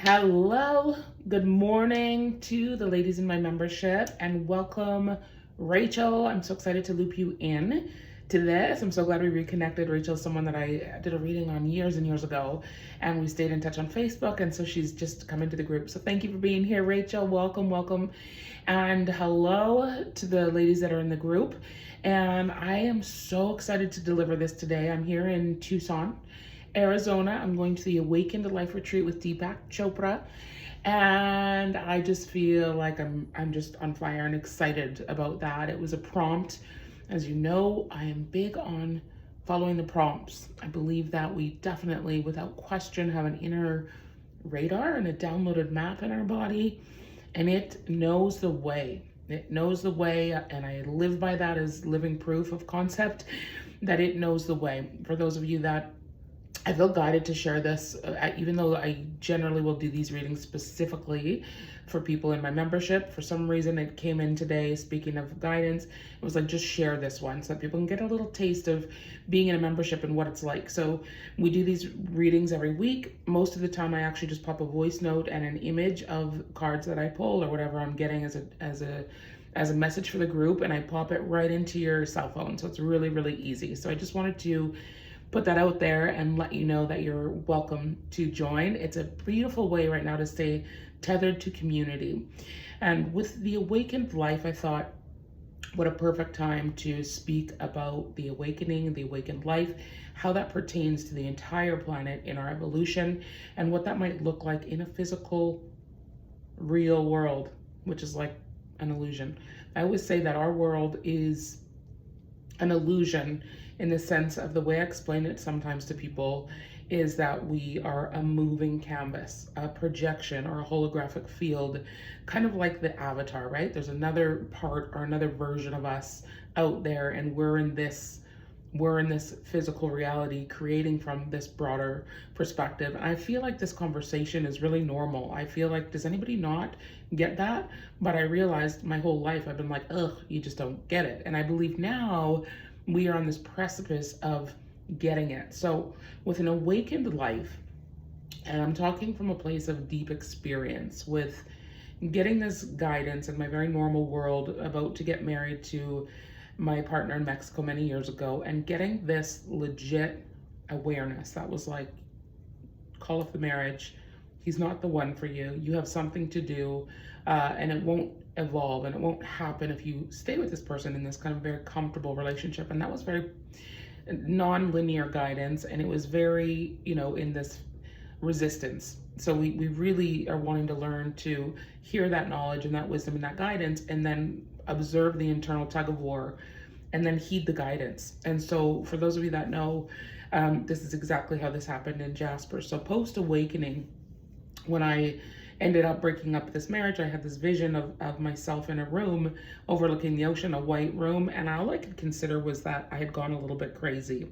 Hello, good morning to the ladies in my membership, and welcome, Rachel. I'm so excited to loop you in to this. I'm so glad we reconnected. Rachel is someone that I did a reading on years and years ago, and we stayed in touch on Facebook, and so she's just come into the group. So thank you for being here, Rachel. Welcome, welcome, and hello to the ladies that are in the group. And I am so excited to deliver this today. I'm here in Tucson, Arizona. I'm going to the Awakened Life Retreat with Deepak Chopra, and I just feel like I'm just on fire and excited about that. It was a prompt. As you know, I am big on following the prompts. I believe that we definitely, without question, have an inner radar and a downloaded map in our body, and it knows the way. It knows the way, and I live by that as living proof of concept that it knows the way. For those of you that I feel guided to share this, even though I generally will do these readings specifically for people in my membership. For some reason, it came in today, speaking of guidance, it was like, just share this one so that people can get a little taste of being in a membership and what it's like. So we do these readings every week. Most of the time, I actually just pop a voice note and an image of cards that I pull or whatever I'm getting as a message for the group, and I pop it right into your cell phone. So it's really, really easy. So I just wanted to put that out there and let you know that you're welcome to join. It's a beautiful way right now to stay tethered to community. And with the awakened life, I thought, what a perfect time to speak about the awakening, the awakened life, how that pertains to the entire planet in our evolution, and what that might look like in a physical, real world, which is like an illusion. I always say that our world is an illusion, in the sense of the way I explain it sometimes to people is that we are a moving canvas, a projection or a holographic field, kind of like the avatar, right? There's another part or another version of us out there, and we're in this physical reality, creating from this broader perspective. And I feel like this conversation is really normal. I feel like, does anybody not get that? But I realized my whole life I've been like, ugh, you just don't get it. And I believe now we are on this precipice of getting it. So with an awakened life, and I'm talking from a place of deep experience with getting this guidance in my very normal world, about to get married to my partner in Mexico many years ago, and getting this legit awareness that was like, call off the marriage. He's not the one for you. You have something to do, and it won't evolve and it won't happen if you stay with this person in this kind of very comfortable relationship. And that was very non-linear guidance, and it was very, in this resistance. So we really are wanting to learn to hear that knowledge and that wisdom and that guidance, and then observe the internal tug of war, and then heed the guidance. And so for those of you that know, this is exactly how this happened in Jasper. So post-awakening, when I ended up breaking up this marriage, I had this vision of myself in a room overlooking the ocean, a white room, and all I could consider was that I had gone a little bit crazy.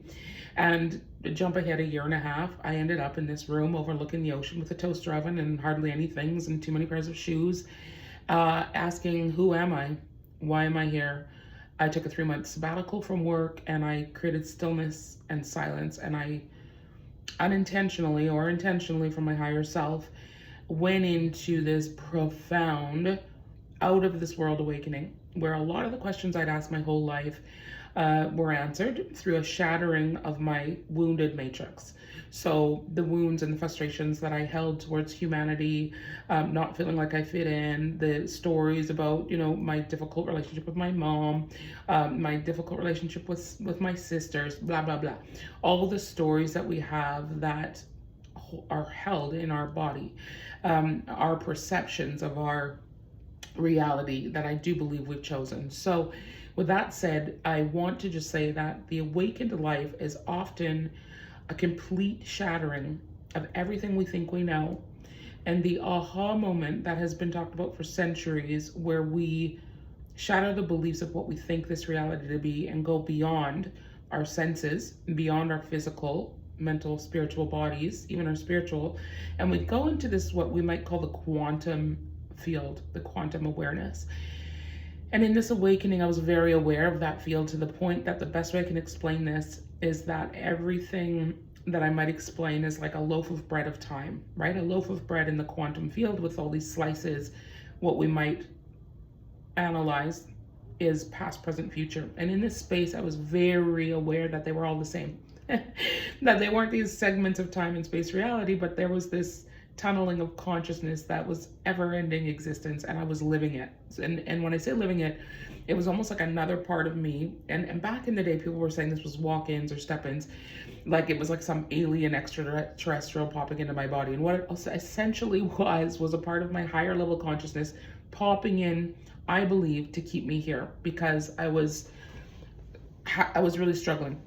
And to jump ahead a year and a half, I ended up in this room overlooking the ocean with a toaster oven and hardly any things and too many pairs of shoes, asking, who am I? Why am I here? I took a 3-month sabbatical from work, and I created stillness and silence, and I unintentionally or intentionally from my higher self went into this profound, out of this world awakening, where a lot of the questions I'd asked my whole life were answered through a shattering of my wounded matrix. So the wounds and the frustrations that I held towards humanity, not feeling like I fit in, the stories about, my difficult relationship with my mom, my difficult relationship with my sisters, blah, blah, blah. All the stories that we have that are held in our body, our perceptions of our reality that I do believe we've chosen. So with that said, I want to just say that the awakened life is often a complete shattering of everything we think we know, and the aha moment that has been talked about for centuries, where we shatter the beliefs of what we think this reality to be and go beyond our senses, beyond our physical, mental, spiritual bodies, even our spiritual, and we go into this, what we might call the quantum field, the quantum awareness. And in this awakening, I was very aware of that field, to the point that the best way I can explain this is that everything that I might explain as like a loaf of bread of time, right? A loaf of bread in the quantum field with all these slices. What we might analyze is past, present, future. And in this space, I was very aware that they were all the same. That they weren't these segments of time and space reality, but there was this tunneling of consciousness that was ever-ending existence, and I was living it. And when I say living it, it was almost like another part of me. And back in the day, people were saying this was walk-ins or step-ins, like it was like some alien extraterrestrial popping into my body. And what it essentially was a part of my higher level consciousness popping in, I believe, to keep me here, because I was really struggling.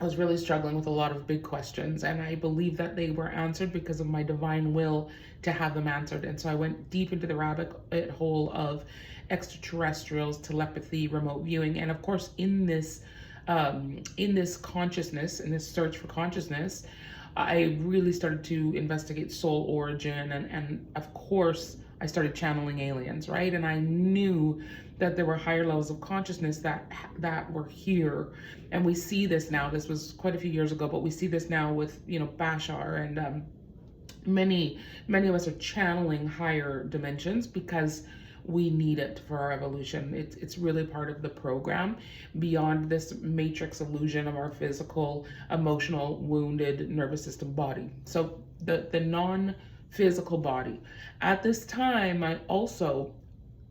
I was really struggling with a lot of big questions, and I believe that they were answered because of my divine will to have them answered. And so I went deep into the rabbit hole of extraterrestrials, telepathy, remote viewing, and of course, in this consciousness, in this search for consciousness, I really started to investigate soul origin, and of course, I started channeling aliens, right? And I knew that there were higher levels of consciousness that were here. And we see this now. This was quite a few years ago, but we see this now with, you know, Bashar, and many of us are channeling higher dimensions because we need it for our evolution. It's really part of the program, beyond this matrix illusion of our physical, emotional, wounded nervous system body. So the non-physical body. At this time, I also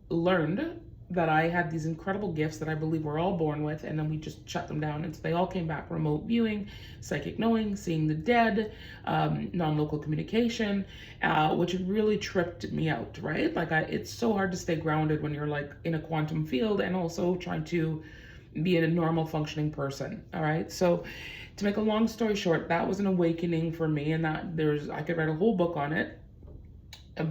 learned that I had these incredible gifts that I believe we're all born with, and then we just shut them down. And so they all came back: remote viewing, psychic knowing, seeing the dead, non-local communication, which really tripped me out, right? Like it's so hard to stay grounded when you're like in a quantum field and also trying to be a normal functioning person, all right? So to make a long story short, that was an awakening for me, and that I could write a whole book on it,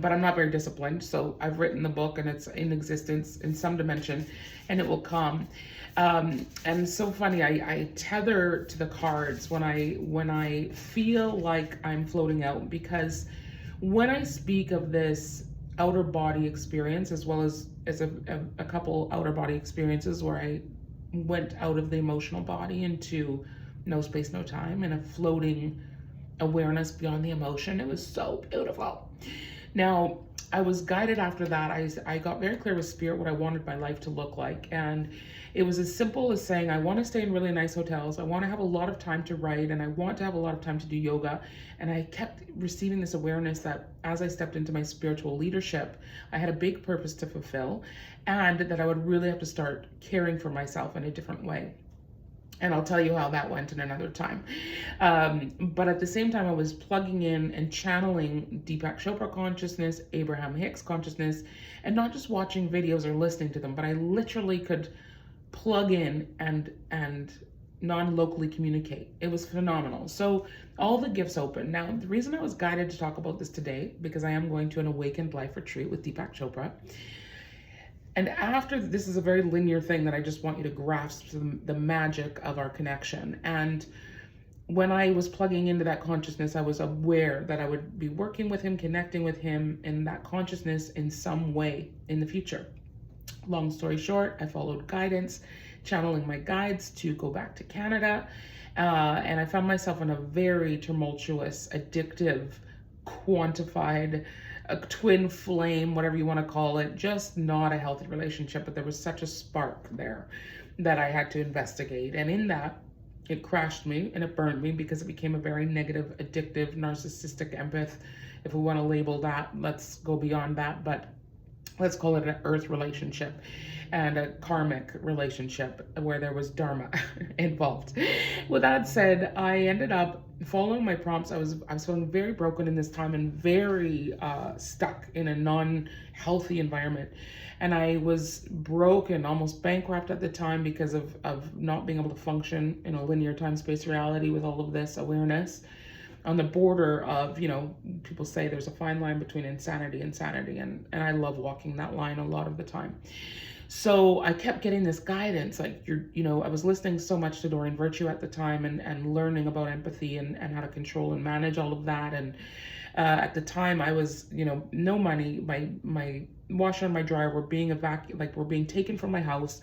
but I'm not very disciplined. So I've written the book, and it's in existence in some dimension, and it will come. And so funny, I tether to the cards when I feel like I'm floating out, because when I speak of this outer body experience, as well as a couple outer body experiences where I went out of the emotional body into no space, no time, and a floating awareness beyond the emotion, it was so beautiful. Now, I was guided after that. I got very clear with spirit what I wanted my life to look like. And it was as simple as saying, I want to stay in really nice hotels. I want to have a lot of time to write, and I want to have a lot of time to do yoga. And I kept receiving this awareness that as I stepped into my spiritual leadership, I had a big purpose to fulfill, and that I would really have to start caring for myself in a different way. And I'll tell you how that went in another time. But at the same time, I was plugging in and channeling Deepak Chopra consciousness, Abraham Hicks consciousness, and not just watching videos or listening to them, but I literally could plug in and non-locally communicate. It was phenomenal. So all the gifts open. Now, the reason I was guided to talk about this today, because I am going to an awakened life retreat with Deepak Chopra. And after, this is a very linear thing that I just want you to grasp the magic of our connection. And when I was plugging into that consciousness, I was aware that I would be working with him, connecting with him in that consciousness in some way in the future. Long story short, I followed guidance, channeling my guides to go back to Canada. And I found myself in a very tumultuous, addictive, quantified, a twin flame, whatever you want to call it, just not a healthy relationship. But there was such a spark there that I had to investigate. And in that, it crashed me and it burned me, because it became a very negative, addictive, narcissistic empath. If we want to label that, let's go beyond that. But let's call it an earth relationship and a karmic relationship where there was dharma involved. With that said, I ended up following my prompts. I was feeling very broken in this time and very stuck in a non-healthy environment. And I was broken, almost bankrupt at the time, because of not being able to function in a linear time-space reality with all of this awareness. On the border of, you know, people say there's a fine line between insanity and sanity, and I love walking that line a lot of the time. So I kept getting this guidance, like, I was listening so much to Doreen Virtue at the time, and learning about empathy and how to control and manage all of that. And at the time I was, no money, my washer and my dryer were being were being taken from my house.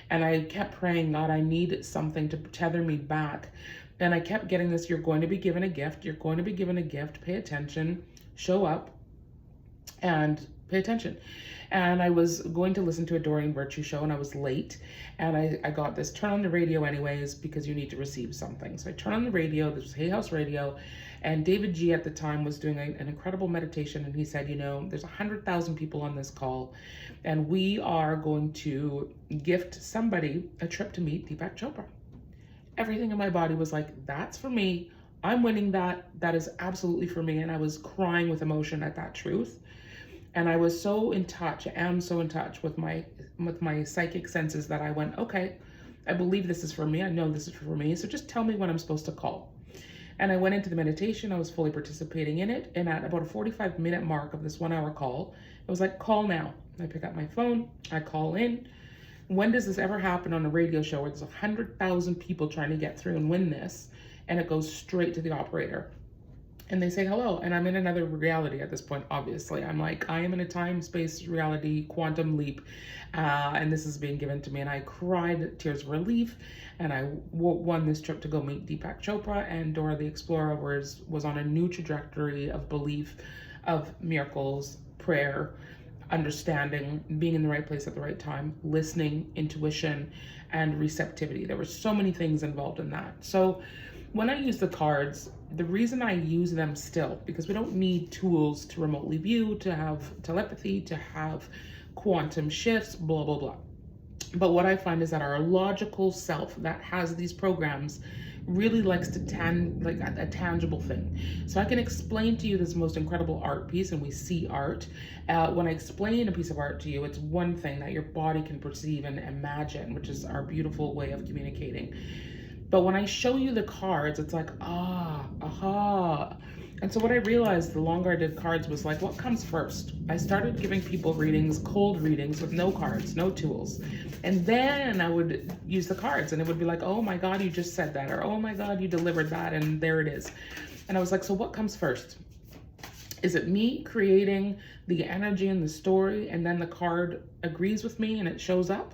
And I kept praying, God, I need something to tether me back And I kept getting this, you're going to be given a gift, you're going to be given a gift, pay attention, show up, and pay attention. And I was going to listen to a Doreen Virtue show and I was late. And I got this, turn on the radio anyways, because you need to receive something. So I turn on the radio, this was Hay House Radio. And David G at the time was doing an incredible meditation. And he said, you know, there's 100,000 people on this call. And we are going to gift somebody a trip to meet Deepak Chopra. Everything in my body was like, that's for me. I'm winning that. That is absolutely for me. And I was crying with emotion at that truth. And I was so in touch, I am so in touch with my psychic senses that I went, okay, I believe this is for me. I know this is for me. So just tell me when I'm supposed to call. And I went into the meditation. I was fully participating in it. And at about a 45-minute mark of this 1 hour call, it was like, call now. I pick up my phone, I call in. When does this ever happen on a radio show where there's 100,000 people trying to get through and win this? And it goes straight to the operator. And they say hello, and I'm in another reality at this point, obviously. I'm like, I am in a time-space reality, quantum leap, and this is being given to me. And I cried tears of relief, and I won this trip to go meet Deepak Chopra, and Dora the Explorer was on a new trajectory of belief, of miracles, prayer, understanding, being in the right place at the right time, listening, intuition, and receptivity. There were so many things involved in that. So when I use the cards, the reason I use them still, because we don't need tools to remotely view, to have telepathy, to have quantum shifts, blah, blah, blah. But what I find is that our logical self that has these programs really likes to like a tangible thing. So I can explain to you this most incredible art piece, and we see art. When I explain a piece of art to you, it's one thing that your body can perceive and imagine, which is our beautiful way of communicating. But when I show you the cards, it's like, aha. And so what I realized the longer I did cards was like, what comes first? I started giving people readings, cold readings with no cards, no tools. And then I would use the cards and it would be like, oh my God, you just said that. Or, oh my God, you delivered that. And there it is. And I was like, so what comes first? Is it me creating the energy and the story and then the card agrees with me and it shows up?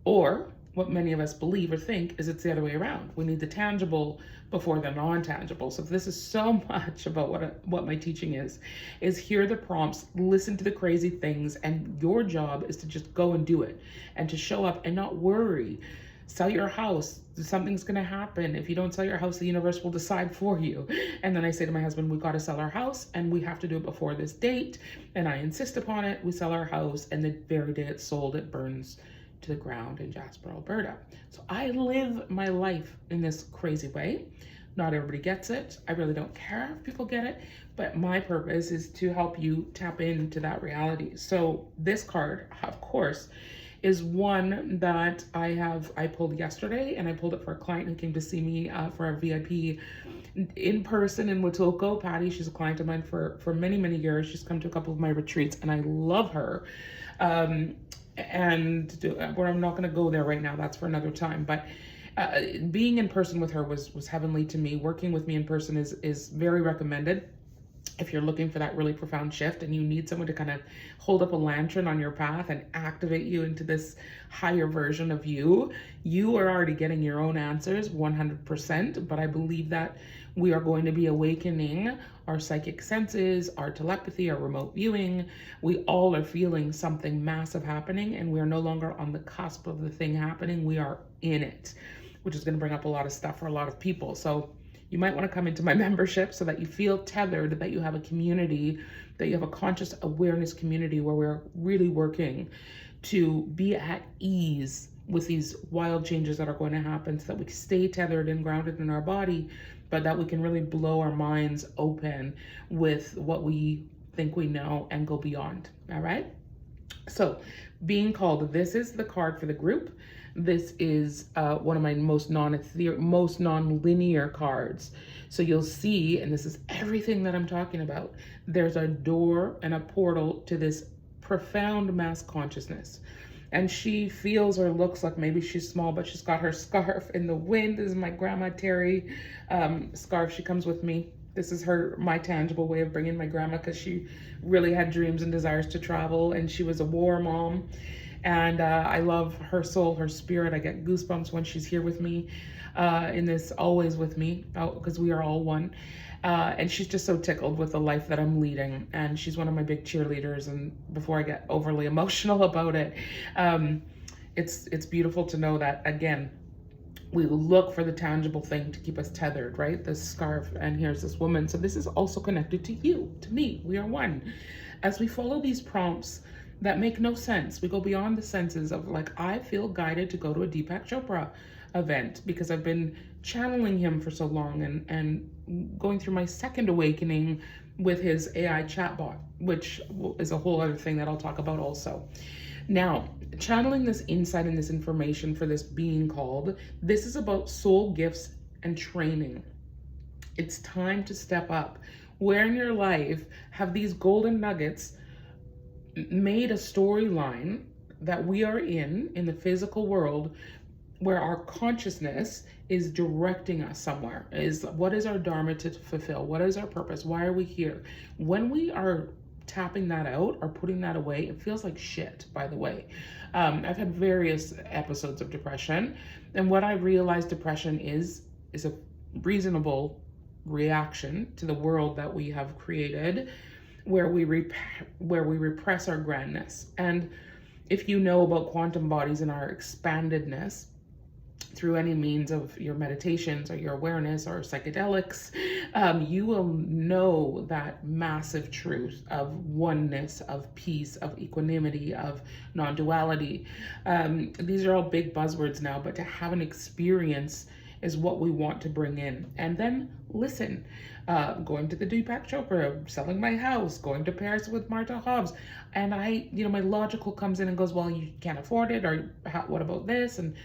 Or what many of us believe or think is it's the other way around. We need the tangible before the non-tangible. So this is so much about what my teaching is hear the prompts, listen to the crazy things, and your job is to just go and do it and to show up and not worry. Sell your house, something's gonna happen. If you don't sell your house, the universe will decide for you. And then I say to my husband, we've got to sell our house and we have to do it before this date. And I insist upon it. We sell our house, and the very day it's sold, it burns to the ground in Jasper, Alberta. So I live my life in this crazy way. Not everybody gets it. I really don't care if people get it, but my purpose is to help you tap into that reality. So this card, of course, is one that I pulled yesterday, and I pulled it for a client who came to see me for a VIP in person in Wetoko. Patty, she's a client of mine for many, many years. She's come to a couple of my retreats and I love her. And I'm not going to go there right now. That's for another time. But being in person with her was heavenly to me. Working with me in person is very recommended if you're looking for that really profound shift and you need someone to kind of hold up a lantern on your path and activate you into this higher version of you. You are already getting your own answers 100%, but I believe that we are going to be awakening our psychic senses, our telepathy, our remote viewing. We all are feeling something massive happening, and we are no longer on the cusp of the thing happening. We are in it, which is going to bring up a lot of stuff for a lot of people. So you might want to come into my membership so that you feel tethered, that you have a community, that you have a conscious awareness community where we're really working to be at ease with these wild changes that are going to happen, so that we stay tethered and grounded in our body, but that we can really blow our minds open with what we think we know and go beyond. All right? So being called, this is the card for the group. This is one of my most non-linear cards. So you'll see, and this is everything that I'm talking about, there's a door and a portal to this profound mass consciousness. And she feels or looks like maybe she's small, but she's got her scarf in the wind. This is my Grandma Terry scarf. She comes with me. This is my tangible way of bringing my grandma, because she really had dreams and desires to travel, and she was a war mom. And I love her soul, her spirit. I get goosebumps when she's here with me. in this always with me, because we are all one. And she's just so tickled with the life that I'm leading. And she's one of my big cheerleaders. And before I get overly emotional about it, it's beautiful to know that, again, we look for the tangible thing to keep us tethered, right? This scarf, and here's this woman. So this is also connected to you, to me. We are one. As we follow these prompts that make no sense, we go beyond the senses of like, I feel guided to go to a Deepak Chopra event because I've been channeling him for so long and going through my second awakening with his AI chatbot, which is a whole other thing that I'll talk about also. Now, channeling this insight and this information for this being called, this is about soul gifts and training. It's time to step up. Where in your life have these golden nuggets made a storyline that we are in the physical world, where our consciousness is directing us somewhere? Is what is our dharma to fulfill? What is our purpose? Why are we here? When we are tapping that out or putting that away, it feels like shit, by the way. I've had various episodes of depression, and what I realized depression is a reasonable reaction to the world that we have created, where we repress our grandness. And if you know about quantum bodies and our expandedness, through any means of your meditations or your awareness or psychedelics, you will know that massive truth of oneness, of peace, of equanimity, of non-duality. These are all big buzzwords now, but to have an experience is what we want to bring in. And then listen, going to the Deepak Chopra, selling my house, going to Paris with Marta Hobbs. And my logical comes in and goes, well, you can't afford it, or what about this? And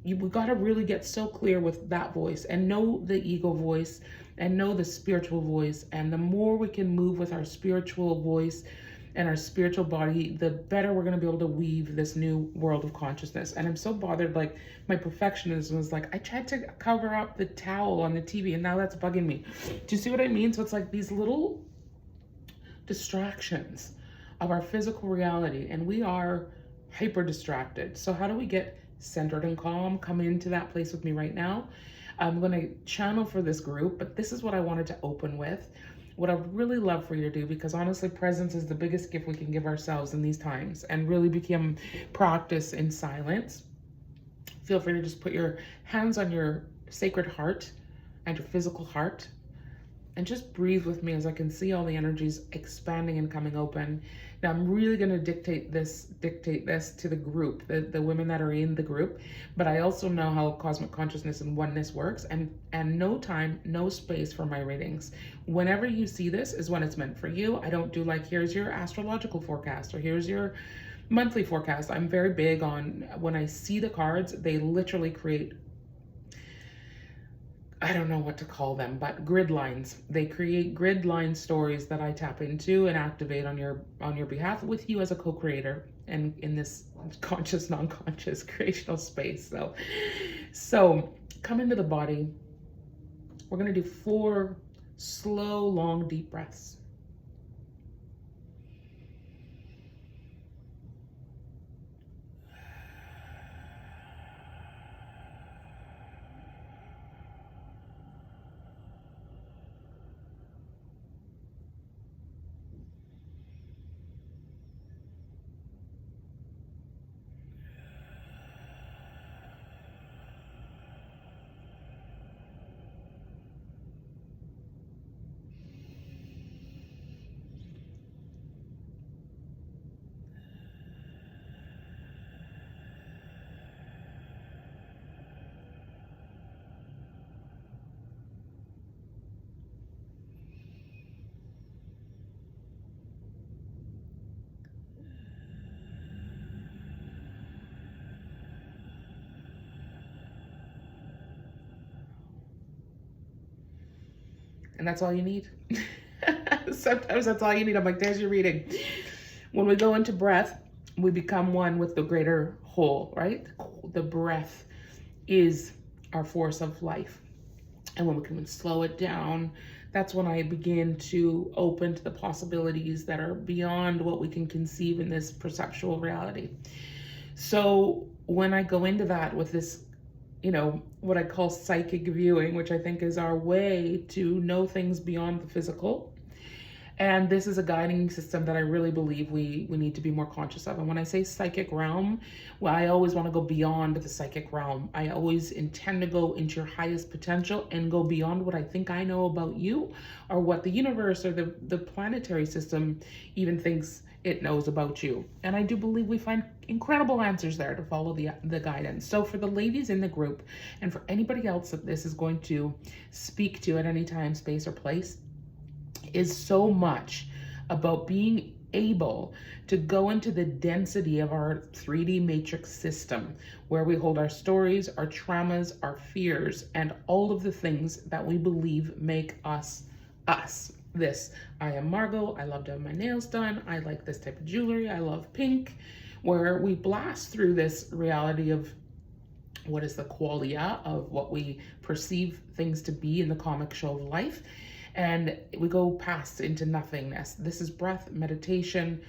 we got to really get so clear with that voice and know the ego voice and know the spiritual voice. And the more we can move with our spiritual voice and our spiritual body, the better we're going to be able to weave this new world of consciousness. And I'm so bothered, like my perfectionism is like, I tried to cover up the towel on the TV and now that's bugging me. Do you see what I mean? So it's like these little distractions of our physical reality, and we are hyper distracted. So how do we get centered and calm? Come into that place with me right now. I'm going to channel for this group, but this is what I wanted to open with. What I'd really love for you to do, because honestly, presence is the biggest gift we can give ourselves in these times, and really become practice in silence. Feel free to just put your hands on your sacred heart and your physical heart, and just breathe with me as I can see all the energies expanding and coming open. Now I'm really going to dictate this to the group, the women that are in the group, but I also know how cosmic consciousness and oneness works, and no time, no space for my readings. Whenever you see this is when it's meant for you. I don't do like, here's your astrological forecast or here's your monthly forecast. I'm very big on, when I see the cards, they literally create, I don't know what to call them, but grid lines. They create grid line stories that I tap into and activate on your behalf with you as a co-creator and in this conscious, non-conscious creational space. So come into the body. We're going to do 4 slow, long, deep breaths. And that's all you need. Sometimes that's all you need. I'm like, there's your reading. When we go into breath, we become one with the greater whole, right? The breath is our force of life. And when we can slow it down, that's when I begin to open to the possibilities that are beyond what we can conceive in this perceptual reality. So when I go into that with this what I call psychic viewing, which I think is our way to know things beyond the physical. And this is a guiding system that I really believe we need to be more conscious of. And when I say psychic realm, well, I always want to go beyond the psychic realm. I always intend to go into your highest potential and go beyond what I think I know about you, or what the universe or the planetary system even thinks it knows about you. And I do believe we find incredible answers there to follow the guidance. So for the ladies in the group, and for anybody else that this is going to speak to at any time, space, or place, is so much about being able to go into the density of our 3D matrix system, where we hold our stories, our traumas, our fears, and all of the things that we believe make us us. This, I am Margot, I love to have my nails done, I like this type of jewelry, I love pink, where we blast through this reality of what is the qualia of what we perceive things to be in the comic show of life. And we go past into nothingness. This is breath, meditation,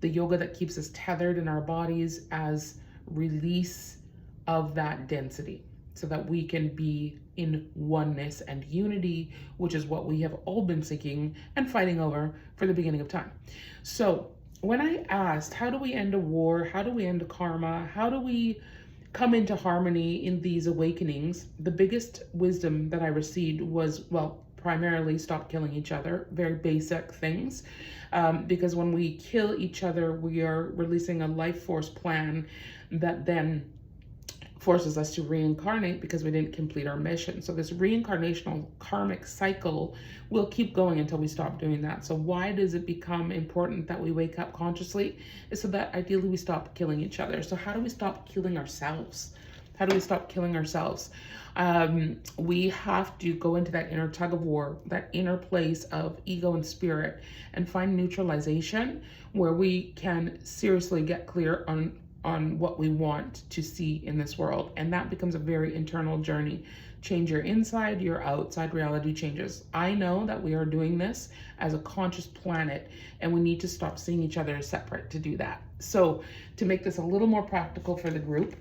the yoga that keeps us tethered in our bodies as release of that density, so that we can be in oneness and unity, which is what we have all been seeking and fighting over for the beginning of time. So when I asked, how do we end a war? How do we end karma? How do we come into harmony in these awakenings? The biggest wisdom that I received was, well, primarily stop killing each other, very basic things. Because when we kill each other, we are releasing a life force plan that then forces us to reincarnate because we didn't complete our mission. So this reincarnational karmic cycle will keep going until we stop doing that. So why does it become important that we wake up consciously? Is so that ideally we stop killing each other. So how do we stop killing ourselves? How do we stop killing ourselves? We have to go into that inner tug of war, that inner place of ego and spirit, and find neutralization, where we can seriously get clear on what we want to see in this world. And that becomes a very internal journey. Change your inside, your outside reality changes. I know that we are doing this as a conscious planet, and we need to stop seeing each other as separate to do that. So to make this a little more practical for the group,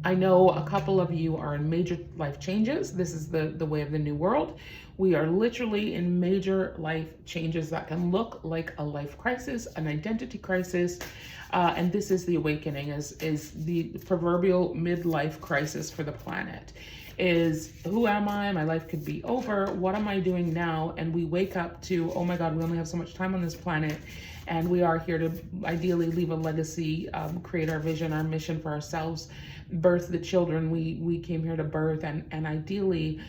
I know a couple of you are in major life changes. This is the way of the new world. We are literally in major life changes that can look like a life crisis, an identity crisis. And this is the awakening, is the proverbial midlife crisis for the planet. Is, who am I? My life could be over. What am I doing now? And we wake up to, oh my God, we only have so much time on this planet. And we are here to ideally leave a legacy, create our vision, our mission for ourselves, birth the children we came here to birth, and ideally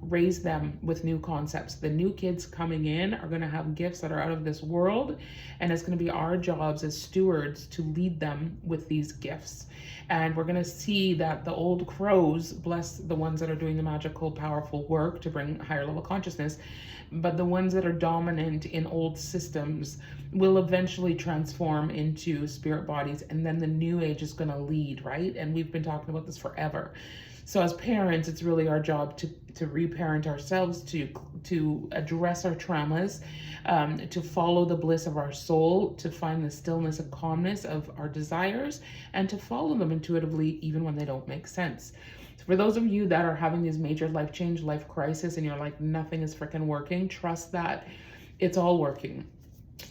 raise them with new concepts. The new kids coming in are going to have gifts that are out of this world, and it's going to be our jobs as stewards to lead them with these gifts. And we're going to see that the old crows, bless the ones that are doing the magical, powerful work to bring higher level consciousness, but the ones that are dominant in old systems will eventually transform into spirit bodies, and then the new age is going to lead, right? And we've been talking about this forever. So as parents, it's really our job to reparent ourselves, to address our traumas, to follow the bliss of our soul, to find the stillness and calmness of our desires, and to follow them intuitively even when they don't make sense. So for those of you that are having these major life change, life crisis, and you're like, nothing is freaking working, trust that it's all working.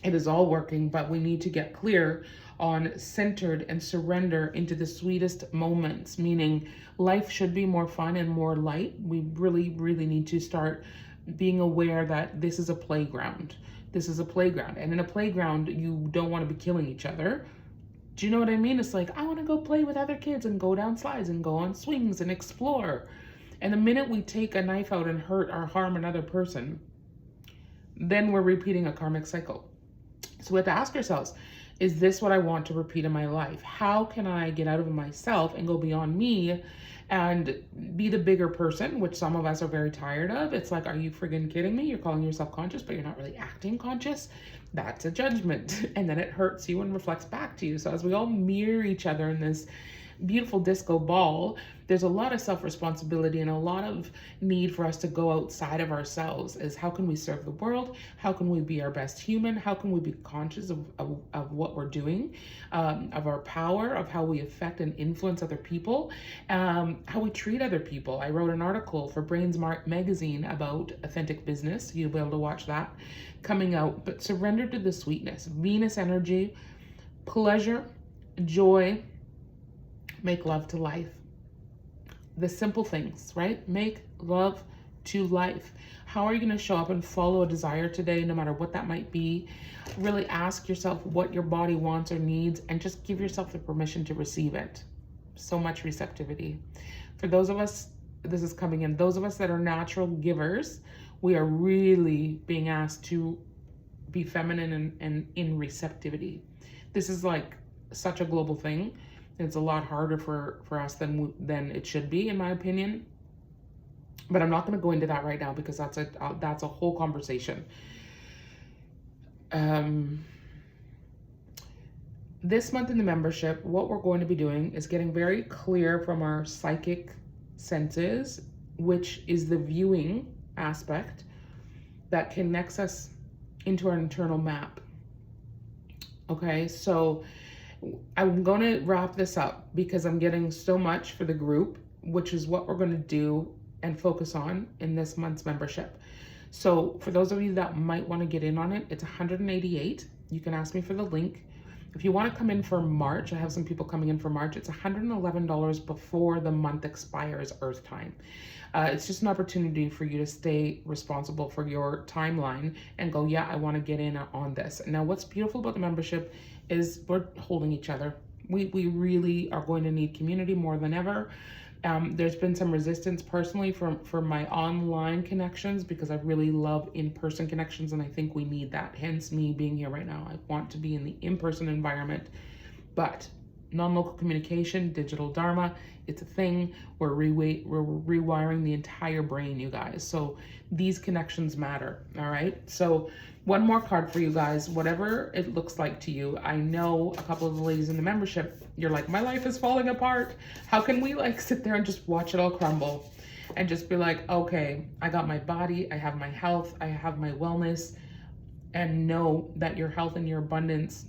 It is all working, but we need to get clear on centered and surrender into the sweetest moments, meaning life should be more fun and more light. We really, really need to start being aware that this is a playground. This is a playground. And in a playground, you don't want to be killing each other. Do you know what I mean? It's like, I want to go play with other kids and go down slides and go on swings and explore. And the minute we take a knife out and hurt or harm another person, then we're repeating a karmic cycle. So we have to ask ourselves, is this what I want to repeat in my life? How can I get out of myself and go beyond me and be the bigger person, which some of us are very tired of? It's like, are you friggin' kidding me? You're calling yourself conscious, but you're not really acting conscious. That's a judgment. And then it hurts you and reflects back to you. So as we all mirror each other in this beautiful disco ball, there's a lot of self-responsibility and a lot of need for us to go outside of ourselves. Is how can we serve the world? How can we be our best human? How can we be conscious of what we're doing, of our power, of how we affect and influence other people, how we treat other people. I wrote an article for Brains magazine about authentic business. You'll be able to watch that coming out. But surrender to the sweetness, Venus energy, pleasure, joy, make love to life. The simple things, right? Make love to life. How are you going to show up and follow a desire today, no matter what that might be? Really ask yourself what your body wants or needs, and just give yourself the permission to receive it. So much receptivity. For those of us, this is coming in, those of us that are natural givers, we are really being asked to be feminine and in receptivity. This is like such a global thing. It's a lot harder for us than it should be, in my opinion. But I'm not going to go into that right now because that's a whole conversation. This month in the membership, what we're going to be doing is getting very clear from our psychic senses, which is the viewing aspect that connects us into our internal map. Okay, so I'm going to wrap this up because I'm getting so much for the group, which is what we're going to do and focus on in this month's membership. So for those of you that might want to get in on it, it's $188. You can ask me for the link. If you want to come in for March, I have some people coming in for March. It's $111 before the month expires Earth time. It's just an opportunity for you to stay responsible for your timeline and go, yeah, I want to get in on this. Now, what's beautiful about the membership is we're holding each other. We really are going to need community more than ever. There's been some resistance personally from my online connections because I really love in-person connections, and I think we need that. Hence me being here right now. I want to be in the in-person environment, but non-local communication, digital dharma, it's a thing. We're rewiring the entire brain, you guys. So these connections matter, all right? So one more card for you guys, whatever it looks like to you. I know a couple of the ladies in the membership, you're like, my life is falling apart. How can we like sit there and just watch it all crumble and just be like, okay, I got my body, I have my health, I have my wellness, and know that your health and your abundance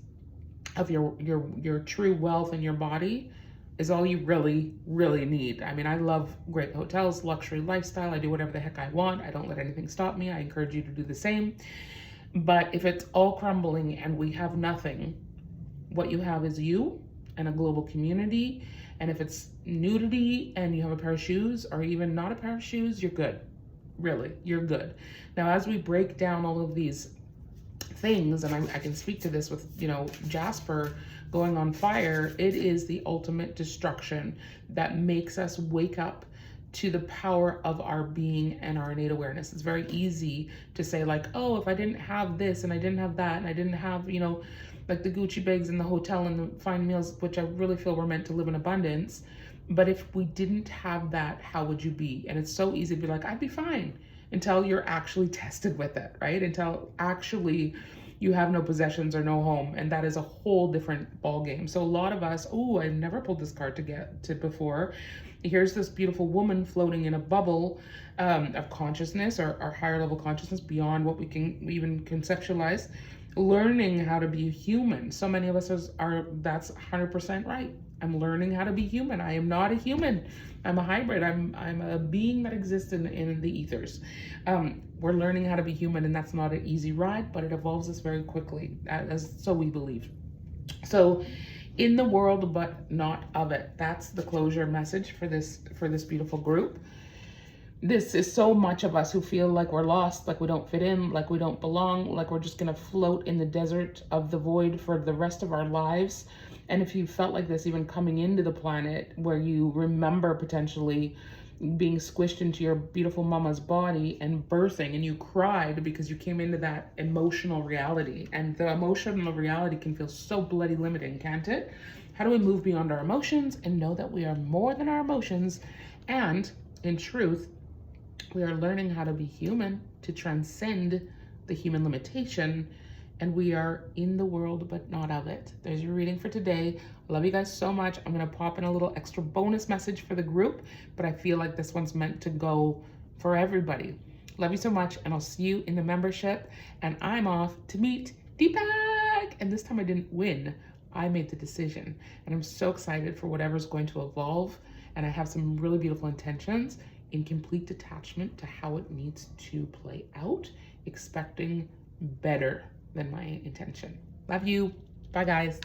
of your true wealth in your body is all you really need. I mean, I love great hotels, luxury lifestyle. I do whatever the heck I want. I don't let anything stop me. I encourage you to do the same. But if it's all crumbling and we have nothing, what you have is you and a global community. And if it's nudity and you have a pair of shoes or even not a pair of shoes, you're good. Really, you're good. Now, as we break down all of these things, and I can speak to this with, Jasper going on fire, it is the ultimate destruction that makes us wake up to the power of our being and our innate awareness. It's very easy to say like, oh, if I didn't have this and I didn't have that and I didn't have, like the Gucci bags in the hotel and the fine meals, which I really feel we're meant to live in abundance. But if we didn't have that, how would you be? And it's so easy to be like, I'd be fine, until you're actually tested with it, right? Until actually you have no possessions or no home, and that is a whole different ball game. So a lot of us, oh, I've never pulled this card to get to before. Here's this beautiful woman floating in a bubble of consciousness or higher level consciousness beyond what we can even conceptualize, learning how to be human. So many of us that's 100% right. I'm learning how to be human. I am not a human. I'm a hybrid. I'm a being that exists in the ethers. We're learning how to be human, and that's not an easy ride, but it evolves us very quickly, so we believe. So in the world, but not of it. That's the closure message for this beautiful group. This is so much of us who feel like we're lost, like we don't fit in, like we don't belong, like we're just gonna float in the desert of the void for the rest of our lives. And if you felt like this even coming into the planet, where you remember potentially being squished into your beautiful mama's body and birthing, and you cried because you came into that emotional reality, and the emotional reality can feel so bloody limiting, can't it? How do we move beyond our emotions and know that we are more than our emotions? And in truth, we are learning how to be human, to transcend the human limitation and we are in the world but not of it. There's your reading for today. I love you guys so much. I'm gonna pop in a little extra bonus message for the group, but I feel like this one's meant to go for everybody. Love you so much, and I'll see you in the membership. And I'm off to meet Deepak. And this time I didn't win. I made the decision, and I'm so excited for whatever's going to evolve. And I have some really beautiful intentions in complete detachment to how it needs to play out, expecting better than my intention. Love you. Bye, guys.